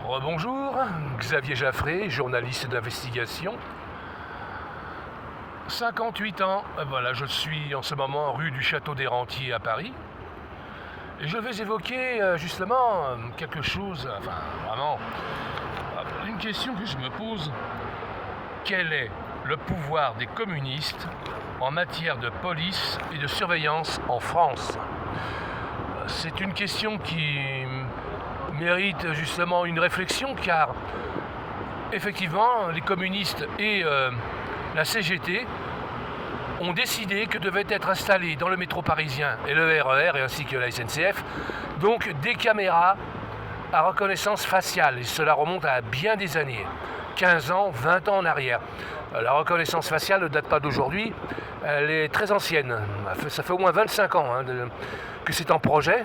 Rebonjour, Xavier Jaffré, journaliste d'investigation. 58 ans, voilà, je suis en ce moment rue du Château des Rentiers à Paris. Et je vais évoquer justement quelque chose, enfin vraiment, une question que je me pose. Quel est le pouvoir des communistes en matière de police et de surveillance en France? C'est une question qui mérite justement une réflexion car effectivement les communistes et la CGT ont décidé que devaient être installés dans le métro parisien et le RER et ainsi que la SNCF donc des caméras à reconnaissance faciale, et cela remonte à bien des années, 15 ans, 20 ans en arrière. La reconnaissance faciale ne date pas d'aujourd'hui, elle est très ancienne, ça fait au moins 25 ans que c'est en projet,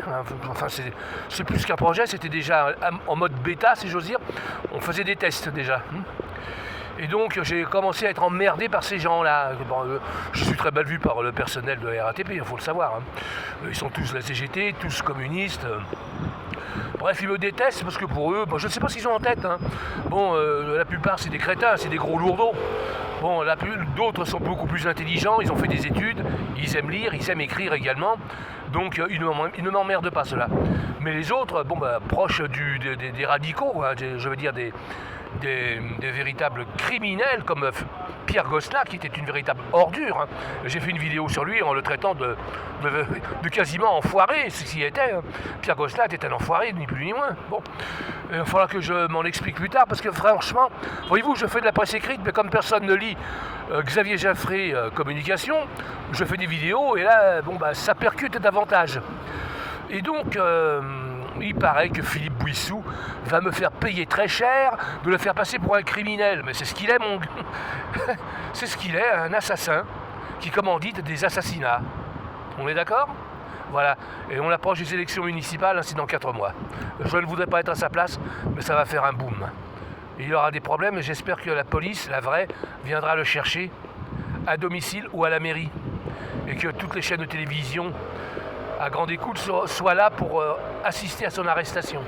enfin c'est plus qu'un projet, c'était déjà en mode bêta si j'ose dire, on faisait des tests déjà. Et donc j'ai commencé à être emmerdé par ces gens-là. Bon, je suis très mal vu par le personnel de la RATP, il faut le savoir. Ils sont tous la CGT, tous communistes. Bref, ils me détestent parce que pour eux, je ne sais pas ce qu'ils ont en tête. Bon, la plupart c'est des crétins, c'est des gros lourdeaux. Bon, d'autres sont beaucoup plus intelligents, ils ont fait des études, ils aiment lire, ils aiment écrire également. Donc ils ne m'emmerdent pas cela. Mais les autres, proches des radicaux, je veux dire des véritables criminels comme Pierre Gosselin, qui était une véritable ordure. J'ai fait une vidéo sur lui en le traitant de quasiment enfoiré, ce qu'il était. Pierre Gosselin était un enfoiré, ni plus ni moins. Bon, il va falloir que je m'en explique plus tard, parce que franchement, voyez-vous, je fais de la presse écrite, mais comme personne ne lit Xavier Jaffré Communication, je fais des vidéos, et là, ça percute davantage. Et donc, il paraît que Philippe Bouissou va me faire payer très cher de le faire passer pour un criminel. Mais c'est ce qu'il est, mon gars. C'est ce qu'il est, un assassin qui commandite des assassinats. On est d'accord ? Voilà. Et on approche des élections municipales, ainsi dans 4 mois. Je ne voudrais pas être à sa place, mais ça va faire un boom. Et il aura des problèmes, et j'espère que la police, la vraie, viendra le chercher à domicile ou à la mairie. Et que toutes les chaînes de télévision à grande écoute soit là pour assister à son arrestation.